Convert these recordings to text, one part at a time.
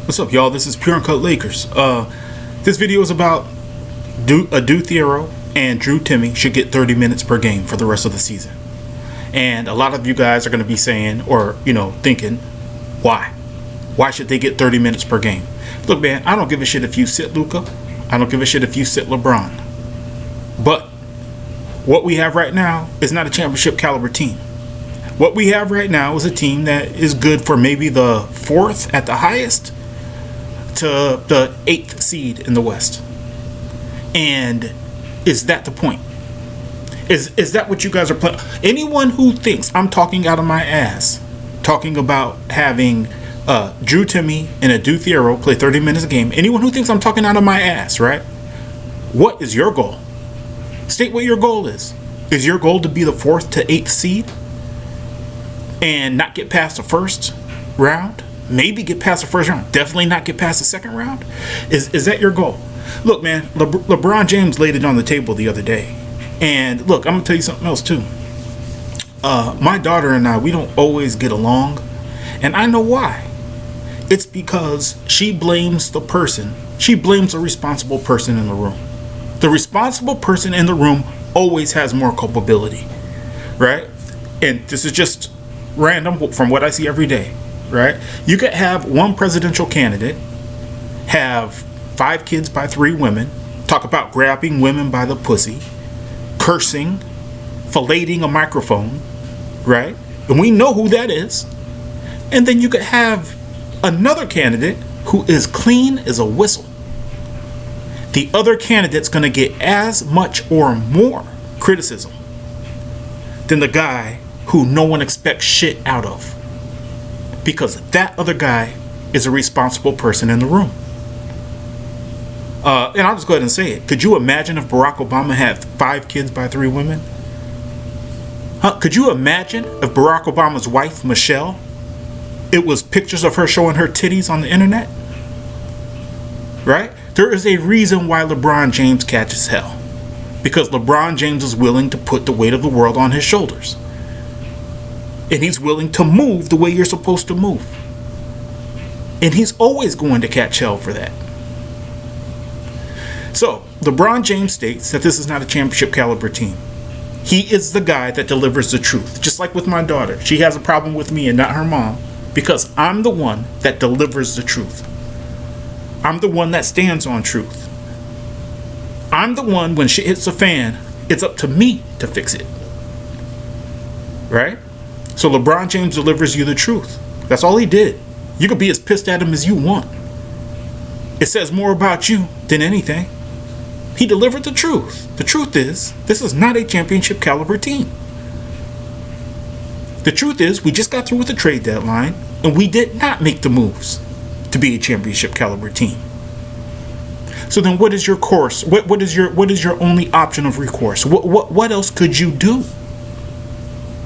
What's up, y'all? This is Pure Uncut Lakers. This video is about Thiero and Timme should get 30 minutes per game for the rest of the season. And a lot of you guys are going to be saying, or thinking, why? Why should they get 30 minutes per game? Look, man, I don't give a shit if you sit Luka. I don't give a shit if you sit LeBron. But what we have right now is not a championship caliber team. What we have right now is a team that is good for maybe the 4th at the highest to the 8th seed in the West. And is that the point? Is that what you guys are playing? Anyone who thinks I'm talking out of my ass, talking about having Timme and a Thiero play 30 minutes a game, anyone who thinks I'm talking out of my ass, right? What is your goal? State what your goal is. Is your goal to be the 4th to 8th seed and not get past the first round? Maybe get past the first round. Definitely not get past the second round. Is that your goal? Look, man, LeBron James laid it on the table the other day. And look, I'm going to tell you something else too. My daughter and I, we don't always get along. And I know why. It's because she blames the person. She blames the responsible person in the room. The responsible person in the room always has more culpability. Right? And this is just random from what I see every day. Right? You could have one presidential candidate have 5 kids by 3 women, talk about grabbing women by the pussy, cursing, filleting a microphone, right? And we know who that is. And then you could have another candidate who is clean as a whistle. The other candidate's going to get as much or more criticism than the guy who no one expects shit out of. Because that other guy is a responsible person in the room. And I'll just go ahead and say it. Could you imagine if Barack Obama had 5 kids by 3 women? Could you imagine if Barack Obama's wife, Michelle, it was pictures of her showing her titties on the internet? Right? There is a reason why LeBron James catches hell. Because LeBron James is willing to put the weight of the world on his shoulders. And he's willing to move the way you're supposed to move. And he's always going to catch hell for that. So, LeBron James states that this is not a championship caliber team. He is the guy that delivers the truth. Just like with my daughter. She has a problem with me and not her mom. Because I'm the one that delivers the truth. I'm the one that stands on truth. I'm the one, when shit hits the fan, it's up to me to fix it. Right? So LeBron James delivers you the truth. That's all he did. You could be as pissed at him as you want. It says more about you than anything. He delivered the truth. The truth is, this is not a championship caliber team. The truth is, we just got through with the trade deadline, and we did not make the moves to be a championship caliber team. So then what is your course? What is your only option of recourse? What else could you do?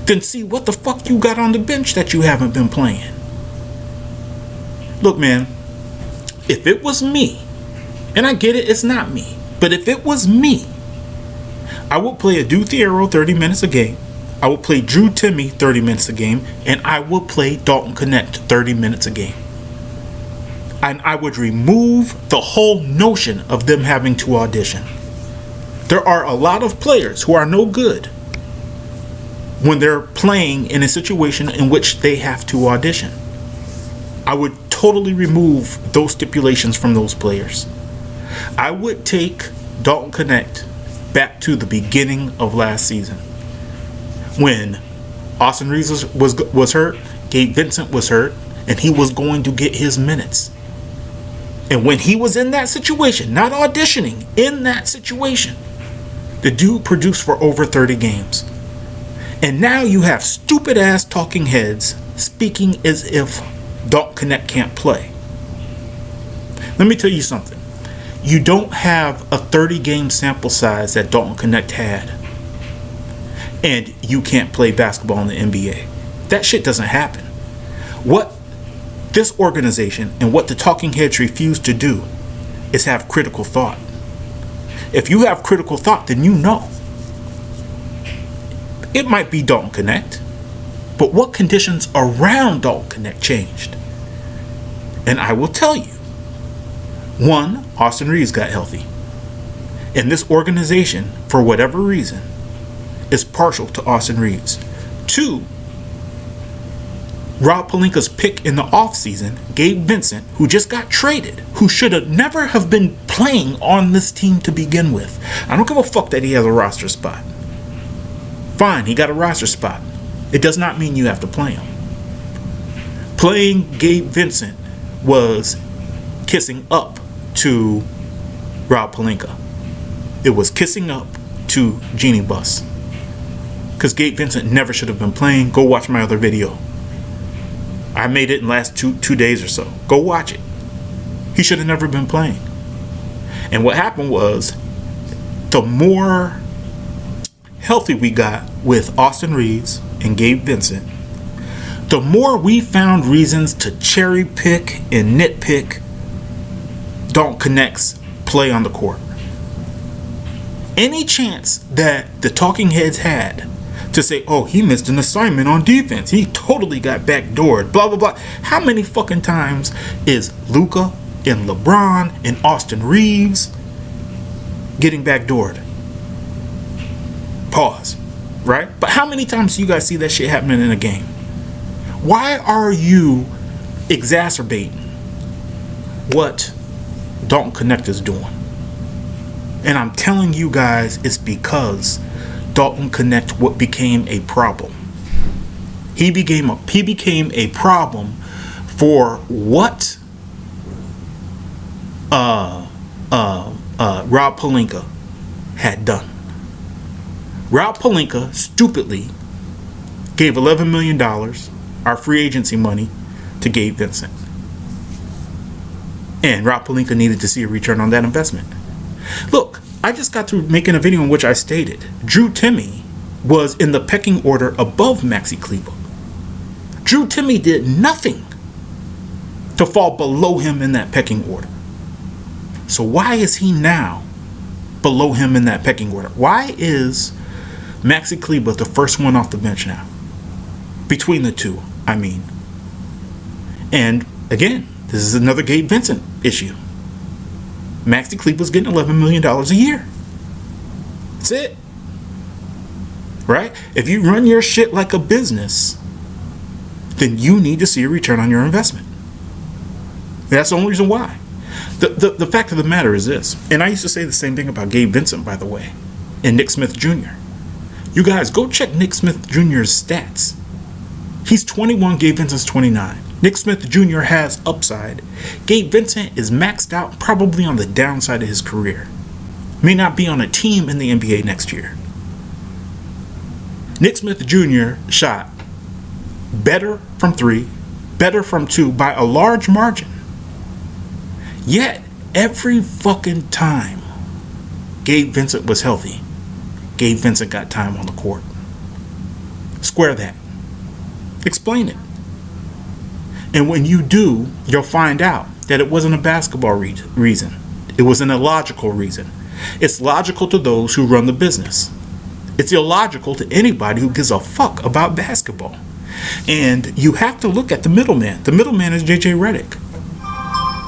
Then see what the fuck you got on the bench that you haven't been playing. Look, man, if it was me, and I get it, it's not me, but if it was me, I would play a Thiero 30 minutes a game. I would play Timme 30 minutes a game, and I would play Dalton Connect 30 minutes a game. And I would remove the whole notion of them having to audition. There are a lot of players who are no good when they're playing in a situation in which they have to audition. I would totally remove those stipulations from those players. I would take Dalton Connect back to the beginning of last season, when Austin Reeves was hurt, Gabe Vincent was hurt, and he was going to get his minutes. And when he was in that situation, not auditioning, in that situation, the dude produced for over 30 games. And now you have stupid ass talking heads speaking as if Dalton Connect can't play. Let me tell you something. You don't have a 30 game sample size that Dalton Connect had. And you can't play basketball in the NBA. That shit doesn't happen. What this organization and what the talking heads refuse to do is have critical thought. If you have critical thought, then you know. It might be Dalton Connect, but what conditions around Dalton Connect changed? And I will tell you. One, Austin Reeves got healthy. And this organization, for whatever reason, is partial to Austin Reeves. Two, Rob Pelinka's pick in the offseason, Gabe Vincent, who just got traded, who should have never have been playing on this team to begin with. I don't give a fuck that he has a roster spot. Fine, he got a roster spot. It does not mean you have to play him. Playing Gabe Vincent was kissing up to Rob Pelinka. It was kissing up to Genie Bus. Because Gabe Vincent never should have been playing. Go watch my other video. I made it in the last two days or so. Go watch it. He should have never been playing. And what happened was, the more healthy we got with Austin Reeves and Gabe Vincent, the more we found reasons to cherry pick and nitpick Dalton Knecht's play on the court. Any chance that the talking heads had to say, oh, he missed an assignment on defense, he totally got backdoored, blah, blah, blah. How many fucking times is Luka and LeBron and Austin Reeves getting backdoored? Pause. Right? But how many times do you guys see that shit happening in a game? Why are you exacerbating what Dalton Knecht is doing? And I'm telling you guys, it's because Dalton Knecht what became a problem. He became a problem for what Rob Pelinka had done. Rob Pelinka stupidly gave $11 million, our free agency money, to Gabe Vincent. And Rob Pelinka needed to see a return on that investment. Look, I just got through making a video in which I stated Drew Timme was in the pecking order above Maxi Kleber. Drew Timme did nothing to fall below him in that pecking order. So why is he now below him in that pecking order? Why is Maxi Kleber the first one off the bench now? Between the two, I mean. And again, this is another Gabe Vincent issue. Maxi Kleber's getting $11 million a year. That's it. Right? If you run your shit like a business, then you need to see a return on your investment. That's the only reason why. The fact of the matter is this, and I used to say the same thing about Gabe Vincent, by the way, and Nick Smith Jr. You guys, go check Nick Smith Jr.'s stats. He's 21, Gabe Vincent's 29. Nick Smith Jr. has upside. Gabe Vincent is maxed out, probably on the downside of his career. May not be on a team in the NBA next year. Nick Smith Jr. shot better from 3, better from 2 by a large margin. Yet, every fucking time Gabe Vincent was healthy, Gabe Vincent got time on the court. Square that. Explain it. And when you do, you'll find out that it wasn't a basketball reason. It was an illogical reason. It's logical to those who run the business. It's illogical to anybody who gives a fuck about basketball. And you have to look at the middleman. The middleman is JJ Redick.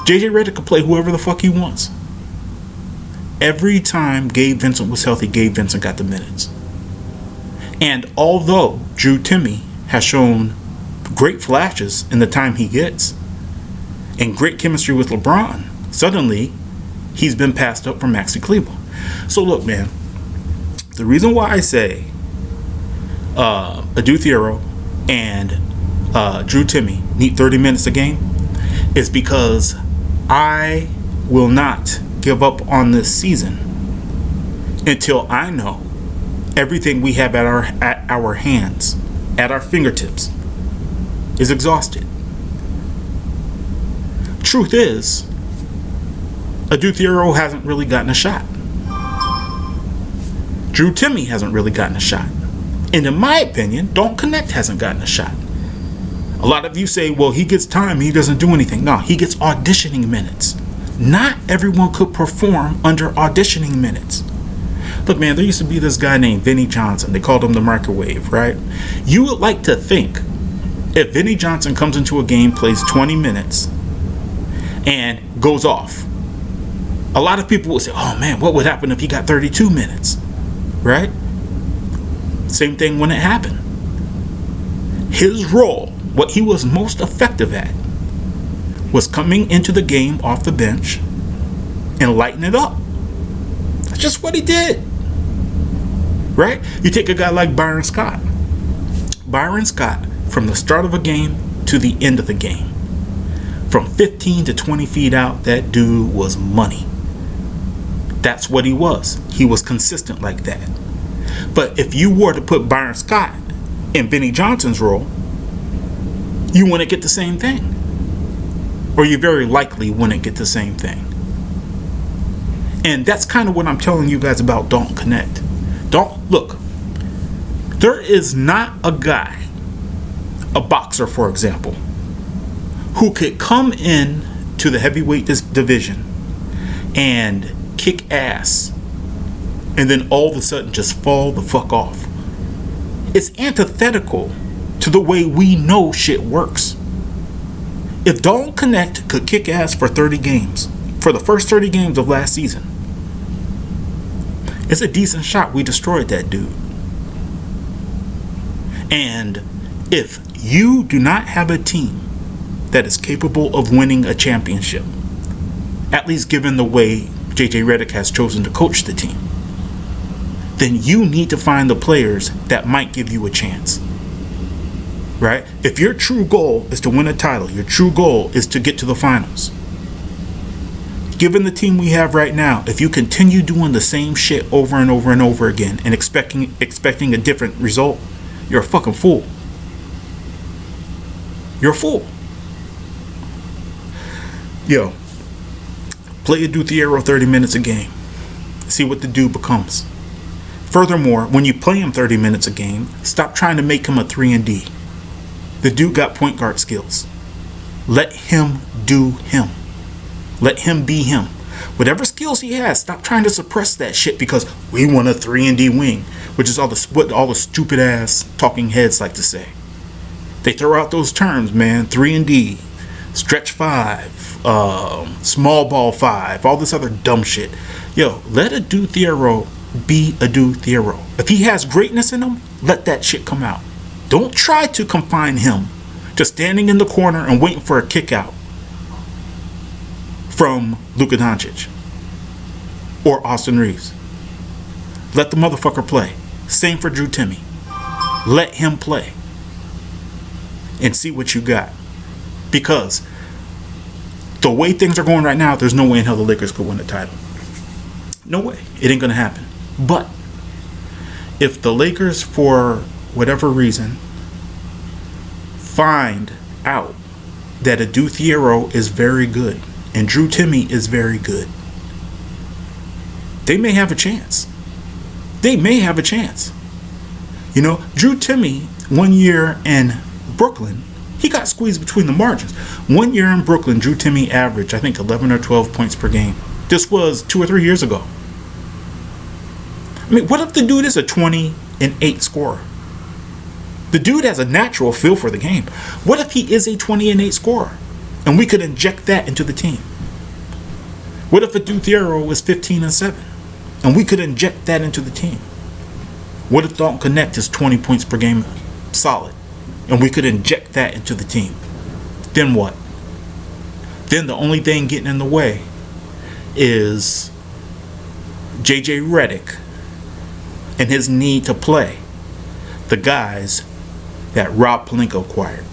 JJ Redick can play whoever the fuck he wants. Every time Gabe Vincent was healthy, Gabe Vincent got the minutes. And although Drew Timme has shown great flashes in the time he gets and great chemistry with LeBron, suddenly he's been passed up for Maxi Kleber. So look, man, the reason why I say Adou Thiero and Drew Timme need 30 minutes a game is because I will not give up on this season until I know everything we have at our hands, at our fingertips, is exhausted. Truth is, Adou Thiero hasn't really gotten a shot. Drew Timme hasn't really gotten a shot. And in my opinion, Dalton Knecht hasn't gotten a shot. A lot of you say, well, he gets time, he doesn't do anything. No, he gets auditioning minutes. Not everyone could perform under auditioning minutes. Look, man, there used to be this guy named Vinnie Johnson. They called him the microwave, right? You would like to think if Vinnie Johnson comes into a game, plays 20 minutes, and goes off. A lot of people will say, oh man, what would happen if he got 32 minutes? Right? Same thing when it happened. His role, what he was most effective at, was coming into the game off the bench and lighting it up. That's just what he did. Right? You take a guy like Byron Scott. Byron Scott, from the start of a game to the end of the game, from 15 to 20 feet out, that dude was money. That's what he was. He was consistent like that. But if you were to put Byron Scott in Vinnie Johnson's role, you wouldn't get the same thing. Or you very likely wouldn't get the same thing. And that's kind of what I'm telling you guys about Don't Connect. Look, there is not a guy, a boxer for example, who could come in to the heavyweight division and kick ass and then all of a sudden just fall the fuck off. It's antithetical to the way we know shit works. If Don't Connect could kick ass for 30 games, for the first 30 games of last season, it's a decent shot we destroyed that dude. And if you do not have a team that is capable of winning a championship, at least given the way JJ Redick has chosen to coach the team, then you need to find the players that might give you a chance. Right? If your true goal is to win a title, your true goal is to get to the finals, given the team we have right now, if you continue doing the same shit over and over and over again and expecting a different result, you're a fucking fool. You're a fool. Yo, play a Thiero 30 minutes a game. See what the dude becomes. Furthermore, when you play him 30 minutes a game, stop trying to make him a 3-and-D. The dude got point guard skills. Let him do him. Let him be him. Whatever skills he has, stop trying to suppress that shit because we want a 3-and-D wing, which is what all the stupid ass talking heads like to say. They throw out those terms, man. 3-and-D, stretch 5, small ball 5, all this other dumb shit. Yo, let a Thiero be a Thiero. If he has greatness in him, let that shit come out. Don't try to confine him to standing in the corner and waiting for a kick out from Luka Doncic or Austin Reeves. Let the motherfucker play. Same for Drew Timme. Let him play and see what you got. Because the way things are going right now, there's no way in hell the Lakers could win the title. No way. It ain't gonna happen. But if the Lakers, for whatever reason, find out that a Thiero is very good and Drew Timme is very good, they may have a chance. They may have a chance. You know, Drew Timme, 1 year in Brooklyn, he got squeezed between the margins. 1 year in Brooklyn, Drew Timme averaged, I think, 11 or 12 points per game. This was 2 or 3 years ago. I mean, what if the dude is a 20-and-8 scorer? The dude has a natural feel for the game. What if he is a 20-and-8 scorer and we could inject that into the team? What if a Thiero was 15-and-7 and we could inject that into the team? What if Don't Connect is 20 points per game solid and we could inject that into the team? Then what? Then the only thing getting in the way is JJ Redick and his need to play the guys that Rob Pelinka acquired.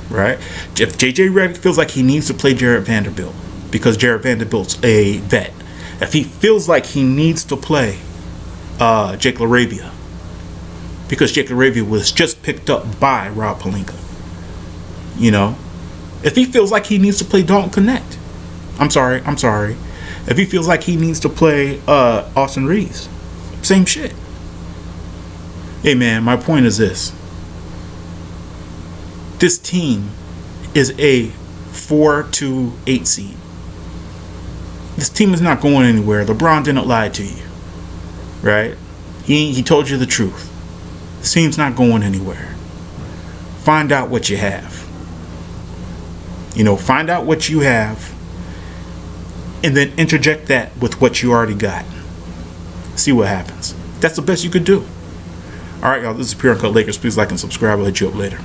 Right? If JJ Redick feels like he needs to play Jarred Vanderbilt because Jarred Vanderbilt's a vet, if he feels like he needs to play Jake LaRavia because Jake LaRavia was just picked up by Rob Pelinka, you know, if he feels like he needs to play Don't Connect, I'm sorry. If he feels like he needs to play Austin Reeves, same shit. Hey man, my point is this. This team is a 4-8 seed. This team is not going anywhere. LeBron didn't lie to you. Right? He told you the truth. This team's not going anywhere. Find out what you have. You know, find out what you have and then interject that with what you already got. See what happens. That's the best you could do. All right, y'all. This is Pure Uncut Lakers. Please like and subscribe. I'll hit you up later.